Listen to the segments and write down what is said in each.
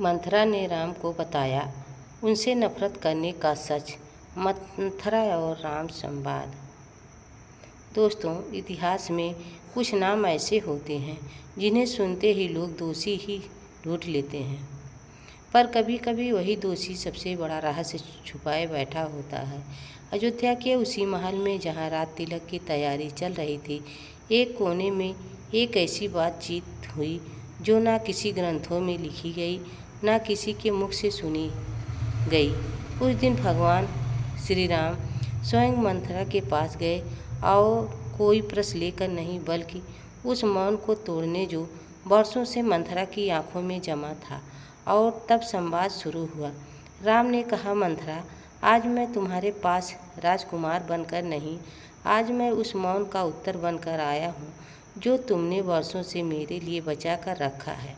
मंथरा ने राम को बताया उनसे नफरत करने का सच। मंथरा और राम संवाद। दोस्तों, इतिहास में कुछ नाम ऐसे होते हैं जिन्हें सुनते ही लोग दोषी ही ढूंढ लेते हैं, पर कभी कभी वही दोषी सबसे बड़ा रहस्य छुपाए बैठा होता है। अयोध्या के उसी महल में जहाँ रात तिलक की तैयारी चल रही थी, एक कोने में एक ऐसी बातचीत हुई जो ना किसी ग्रंथों में लिखी गई, ना किसी के मुख से सुनी गई। उस दिन भगवान श्री राम स्वयं मंथरा के पास गए और कोई प्रश्न लेकर नहीं, बल्कि उस मौन को तोड़ने जो वर्षों से मंथरा की आंखों में जमा था। और तब संवाद शुरू हुआ। राम ने कहा, मंथरा, आज मैं तुम्हारे पास राजकुमार बनकर नहीं, आज मैं उस मौन का उत्तर बनकर आया हूँ जो तुमने वर्षों से मेरे लिए बचा कर रखा है।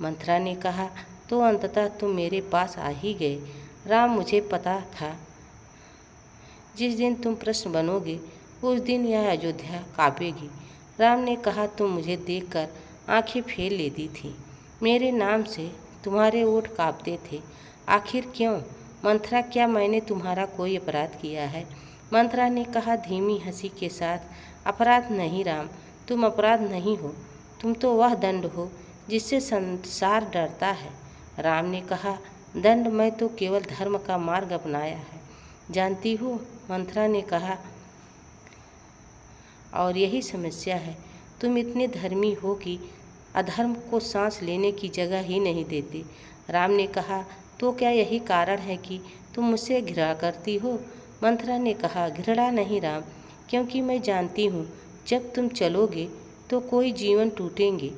मंथरा ने कहा, तो अंततः तुम मेरे पास आ ही गए। राम, मुझे पता था जिस दिन तुम प्रश्न बनोगे उस दिन यह अयोध्या कांपेगी। राम ने कहा, तुम मुझे देखकर आंखें फेर लेती थी, मेरे नाम से तुम्हारे ओठ कांपते थे। आखिर क्यों? मंथरा, क्या मैंने तुम्हारा कोई अपराध किया है? मंथरा ने कहा धीमी हंसी के साथ, अपराध नहीं राम, तुम अपराध नहीं हो, तुम तो वह दंड हो जिससे संसार डरता है। राम ने कहा, दंड? मैं तो केवल धर्म का मार्ग अपनाया है, जानती हो। मंथरा ने कहा, और यही समस्या है, तुम इतने धर्मी हो कि अधर्म को सांस लेने की जगह ही नहीं देते। राम ने कहा, तो क्या यही कारण है कि तुम मुझसे घृणा करती हो? मंथरा ने कहा, घृणा नहीं राम, क्योंकि मैं जानती हूँ जब तुम चलोगे तो कोई जीवन टूटेंगे।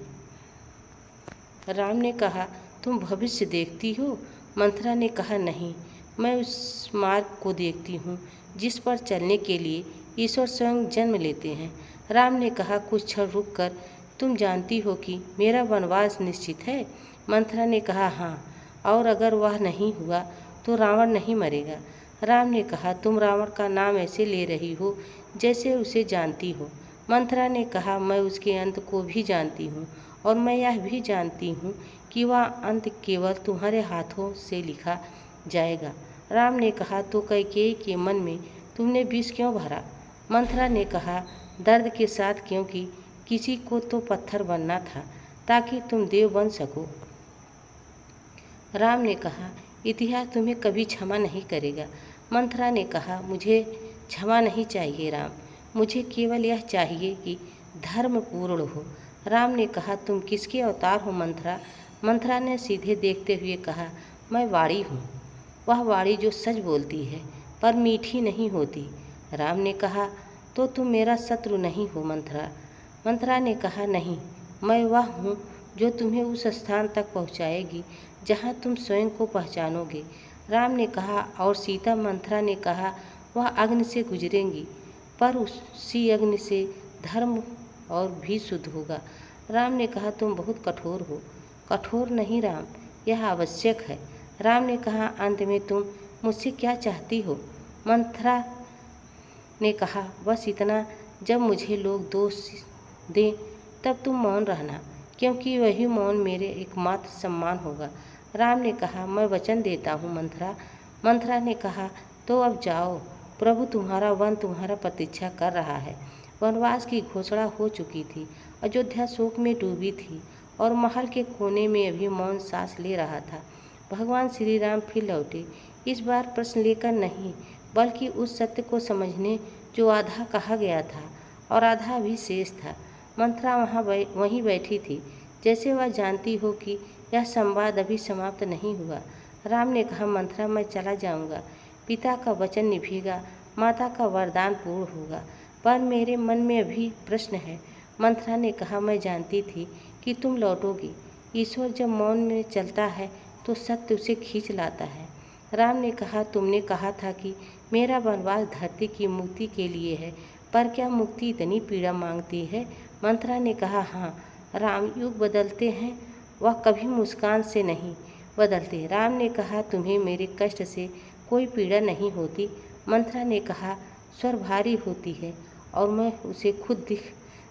राम ने कहा, तुम भविष्य देखती हो? मंथरा ने कहा, नहीं, मैं उस मार्ग को देखती हूँ जिस पर चलने के लिए ईश्वर स्वयं जन्म लेते हैं। राम ने कहा, कुछ क्षण रुक कर, तुम जानती हो कि मेरा वनवास निश्चित है? मंथरा ने कहा, हाँ, और अगर वह नहीं हुआ तो रावण नहीं मरेगा। राम ने कहा, तुम रावण का नाम ऐसे ले रही हो जैसे उसे जानती हो। मंथरा ने कहा, मैं उसके अंत को भी जानती हूँ, और मैं यह भी जानती हूँ कि वह अंत केवल तुम्हारे हाथों से लिखा जाएगा। राम ने कहा, तो कैकेयी के मन में तुमने विष क्यों भरा? मंथरा ने कहा, दर्द के साथ, क्योंकि किसी को तो पत्थर बनना था ताकि तुम देव बन सको। राम ने कहा, इतिहास तुम्हें कभी क्षमा नहीं करेगा। मंथरा ने कहा, मुझे क्षमा नहीं चाहिए राम, मुझे केवल यह चाहिए कि धर्म पूर्ण हो। राम ने कहा, तुम किसके अवतार हो मंथरा? मंथरा ने सीधे देखते हुए कहा, मैं वाणी हूँ, वह वाणी जो सच बोलती है पर मीठी नहीं होती। राम ने कहा, तो तुम मेरा शत्रु नहीं हो मंथरा? मंथरा ने कहा, नहीं, मैं वह हूँ जो तुम्हें उस स्थान तक पहुँचाएगी जहाँ तुम स्वयं को पहचानोगे। राम ने कहा, और सीता? मंथरा ने कहा, वह अग्नि से गुजरेंगी, पर उसी अग्नि से धर्म और भी शुद्ध होगा। राम ने कहा, तुम बहुत कठोर हो। कठोर नहीं राम, यह आवश्यक है। राम ने कहा, अंत में तुम मुझसे क्या चाहती हो? मंथरा ने कहा, बस इतना, जब मुझे लोग दोष दें तब तुम मौन रहना, क्योंकि वही मौन मेरे एकमात्र सम्मान होगा। राम ने कहा, मैं वचन देता हूँ मंथरा। मंथरा ने कहा, तो अब जाओ, प्रभु तुम्हारा वन तुम्हारा प्रतीक्षा कर रहा है। वनवास की घोषणा हो चुकी थी, अयोध्या शोक में डूबी थी और महल के कोने में अभी मौन सांस ले रहा था। भगवान श्री राम फिर लौटे, इस बार प्रश्न लेकर नहीं, बल्कि उस सत्य को समझने जो आधा कहा गया था और आधा अभी शेष था। मंथरा वहीं बैठी थी, जैसे वह जानती हो कि यह संवाद अभी समाप्त नहीं हुआ। राम ने कहा, मंथरा, मैं चला जाऊंगा, पिता का वचन निभेगा, माता का वरदान पूर्ण होगा, पर मेरे मन में अभी प्रश्न है। मंथरा ने कहा, मैं जानती थी कि तुम लौटोगी। ईश्वर जब मौन में चलता है तो सत्य उसे खींच लाता है। राम ने कहा, तुमने कहा था कि मेरा वनवास धरती की मुक्ति के लिए है, पर क्या मुक्ति इतनी पीड़ा मांगती है? मंथरा ने कहा, हाँ राम, युग बदलते हैं, वह कभी मुस्कान से नहीं बदलते। राम ने कहा, तुम्हें मेरे कष्ट से कोई पीड़ा नहीं होती? मंथरा ने कहा, स्वर भारी होती है और मैं उसे खुद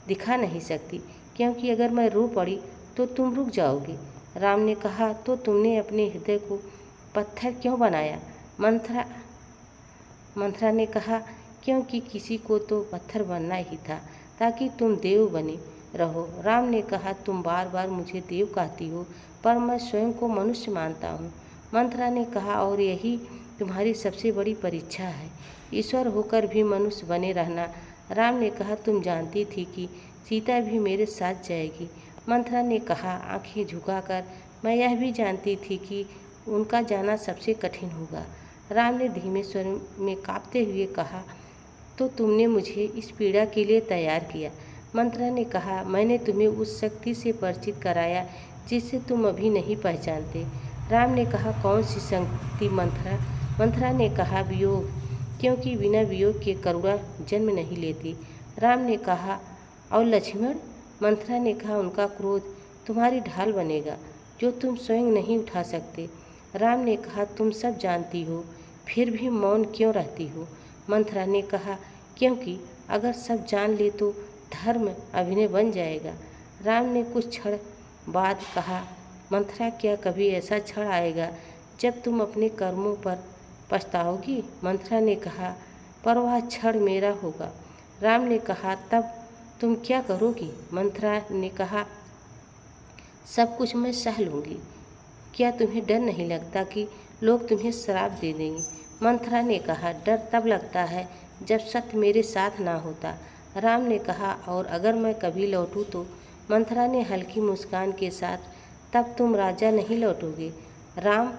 दिखा नहीं सकती, क्योंकि अगर मैं रो पड़ी तो तुम रुक जाओगे। राम ने कहा, तो तुमने अपने हृदय को पत्थर क्यों बनाया? मंथरा ने कहा, क्योंकि किसी को तो पत्थर बनना ही था, ताकि तुम देव बने रहो। राम ने कहा, तुम बार बार मुझे देव कहती हो, पर मैं स्वयं को मनुष्य मानता हूँ। मंथरा ने कहा, और यही तुम्हारी सबसे बड़ी परीक्षा है, ईश्वर होकर भी मनुष्य बने रहना। राम ने कहा, तुम जानती थी कि सीता भी मेरे साथ जाएगी। मंथरा ने कहा, आंखें झुकाकर, मैं यह भी जानती थी कि उनका जाना सबसे कठिन होगा। राम ने धीमे स्वर में कांपते हुए कहा, तो तुमने मुझे इस पीड़ा के लिए तैयार किया। मंथरा ने कहा, मैंने तुम्हें उस शक्ति से परिचित कराया जिसे तुम अभी नहीं पहचानते। राम ने कहा, कौन सी शक्ति मंथरा? मंथरा ने कहा, वियोग, क्योंकि बिना वियोग के करुणा जन्म नहीं लेती। राम ने कहा, और लक्ष्मण? मंथरा ने कहा, उनका क्रोध तुम्हारी ढाल बनेगा जो तुम स्वयं नहीं उठा सकते। राम ने कहा, तुम सब जानती हो, फिर भी मौन क्यों रहती हो? मंथरा ने कहा, क्योंकि अगर सब जान ले तो धर्म अभिनय बन जाएगा। राम ने कुछ क्षण बाद कहा, मंथरा, क्या कभी ऐसा क्षण आएगा जब तुम अपने कर्मों पर पछताओगी? मंथरा ने कहा, पर वह क्षण मेरा होगा। राम ने कहा, तब तुम क्या करोगी? मंथरा ने कहा, सब कुछ मैं सह लूँगी। क्या तुम्हें डर नहीं लगता कि लोग तुम्हें श्राप दे देंगे? मंथरा ने कहा, डर तब लगता है जब सत्य मेरे साथ ना होता। राम ने कहा, और अगर मैं कभी लौटूं तो? मंथरा ने हल्की मुस्कान के साथ, तब तुम राजा नहीं लौटोगे राम,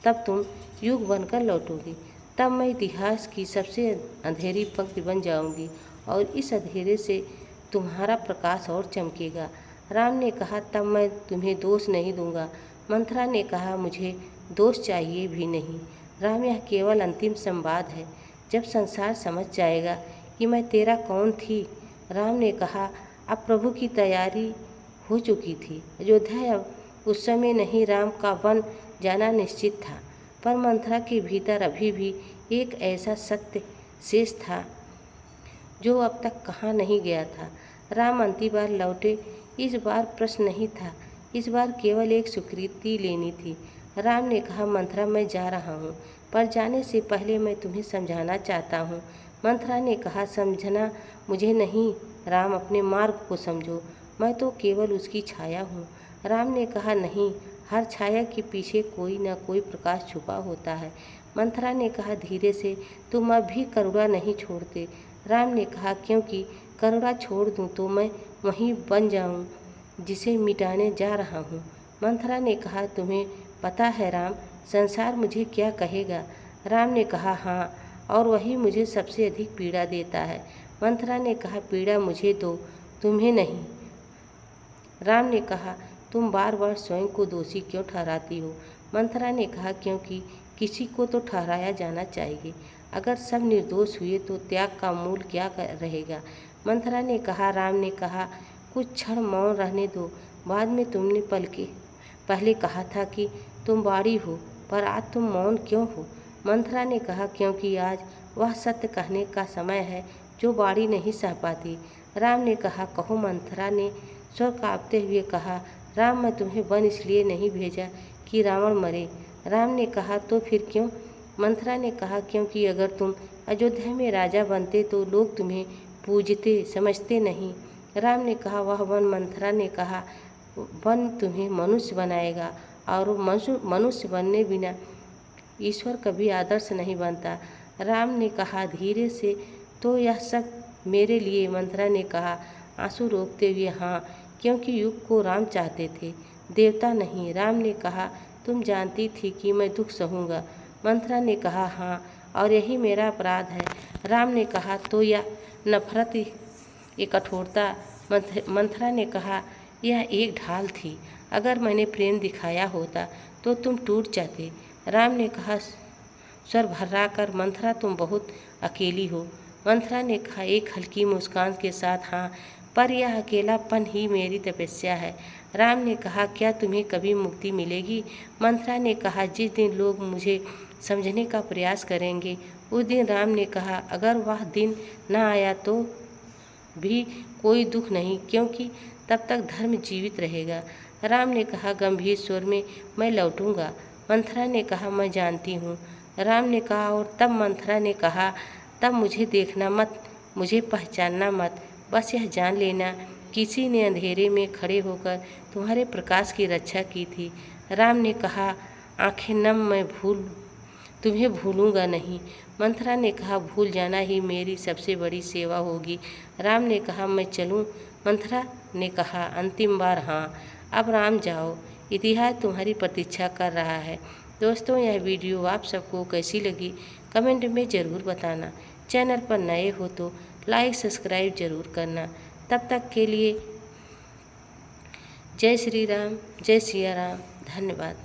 तब तुम युग बनकर लौटोगे। तब मैं इतिहास की सबसे अंधेरी पंक्ति बन जाऊंगी और इस अंधेरे से तुम्हारा प्रकाश और चमकेगा। राम ने कहा, तब मैं तुम्हें दोष नहीं दूंगा। मंथरा ने कहा, मुझे दोष चाहिए भी नहीं। राम, यह केवल अंतिम संवाद है, जब संसार समझ जाएगा कि मैं तेरा कौन थी। राम ने कहा, अब प्रभु की तैयारी हो चुकी थी। अयोध्या अब उस समय नहीं, राम का वन जाना निश्चित था, पर मंथरा के भीतर अभी भी एक ऐसा सत्य शेष था जो अब तक कहाँ नहीं गया था। राम अंतिम बार लौटे। इस बार प्रश्न नहीं था, इस बार केवल एक स्वीकृति लेनी थी। राम ने कहा, मंथरा, मैं जा रहा हूँ, पर जाने से पहले मैं तुम्हें समझाना चाहता हूँ। मंथरा ने कहा, समझना मुझे नहीं राम, अपने मार्ग को समझो, मैं तो केवल उसकी छाया हूँ। राम ने कहा, नहीं, हर छाया के पीछे कोई न कोई प्रकाश छुपा होता है। मंथरा ने कहा धीरे से, तुम अब भी करुणा नहीं छोड़ते। राम ने कहा, क्योंकि करुणा छोड़ दूँ तो मैं वहीं बन जाऊँ जिसे मिटाने जा रहा हूँ। मंथरा ने कहा, तुम्हें पता है राम, संसार मुझे क्या कहेगा? राम ने कहा, हाँ, और वही मुझे सबसे अधिक पीड़ा देता है। मंथरा ने कहा, पीड़ा मुझे दो, तुम्हें नहीं। राम ने कहा, तुम बार बार स्वयं को दोषी क्यों ठहराती हो? मंथरा ने कहा, क्योंकि किसी को तो ठहराया जाना चाहिए। अगर सब निर्दोष हुए तो त्याग का मूल क्या रहेगा? मंथरा ने कहा। राम ने कहा, कुछ क्षण मौन रहने दो, बाद में तुमने पहले कहा था कि तुम बाड़ी हो, पर आज तुम मौन क्यों हो? मंथरा ने कहा, क्योंकि आज वह सत्य कहने का समय है जो बाड़ी नहीं सह पाती। राम ने कहा, कहो। मंथरा ने स्वर कांपते हुए कहा, राम, मैं तुम्हें वन इसलिए नहीं भेजा कि रावण मरे। राम ने कहा, तो फिर क्यों? मंथरा ने कहा, क्योंकि अगर तुम अयोध्या में राजा बनते तो लोग तुम्हें पूजते, समझते नहीं। राम ने कहा, वह वन? मंथरा ने कहा, वन तुम्हें मनुष्य बनाएगा, और मनुष्य बनने बिना ईश्वर कभी आदर्श नहीं बनता। राम ने कहा धीरे से, तो यह सब मेरे लिए? मंथरा ने कहा आंसू रोकते हुए, हाँ, क्योंकि युग को राम चाहते थे, देवता नहीं। राम ने कहा, तुम जानती थी कि मैं दुख सहूँगा? मंथरा ने कहा, हाँ, और यही मेरा अपराध है। राम ने कहा, तो यह नफरत, ये कठोरता? मंथरा ने कहा, यह एक ढाल थी, अगर मैंने प्रेम दिखाया होता तो तुम टूट जाते। राम ने कहा स्वर भर्राकर, मंथरा, तुम बहुत अकेली हो। मंथरा ने कहा एक हल्की मुस्कान के साथ, हाँ, पर यह अकेलापन ही मेरी तपस्या है। राम ने कहा, क्या तुम्हें कभी मुक्ति मिलेगी? मंथरा ने कहा, जिस दिन लोग मुझे समझने का प्रयास करेंगे उस दिन। राम ने कहा, अगर वह दिन न आया तो भी कोई दुख नहीं, क्योंकि तब तक धर्म जीवित रहेगा। राम ने कहा गंभीर स्वर में, मैं लौटूंगा। मंथरा ने कहा, मैं जानती हूँ। राम ने कहा, और तब मंथरा ने कहा, तब मुझे देखना मत, मुझे पहचानना मत, बस यह जान लेना किसी ने अंधेरे में खड़े होकर तुम्हारे प्रकाश की रक्षा की थी। राम ने कहा, आंखें नम, मैं तुम्हें भूलूंगा नहीं। मंथरा ने कहा, भूल जाना ही मेरी सबसे बड़ी सेवा होगी। राम ने कहा, मैं चलूं? मंथरा ने कहा, अंतिम बार हाँ, अब राम जाओ, इतिहास तुम्हारी प्रतीक्षा कर रहा है। दोस्तों, यह वीडियो आप सबको कैसी लगी कमेंट में ज़रूर बताना। चैनल पर नए हो तो लाइक सब्सक्राइब ज़रूर करना। तब तक के लिए जय श्री राम, जय सिया राम, धन्यवाद।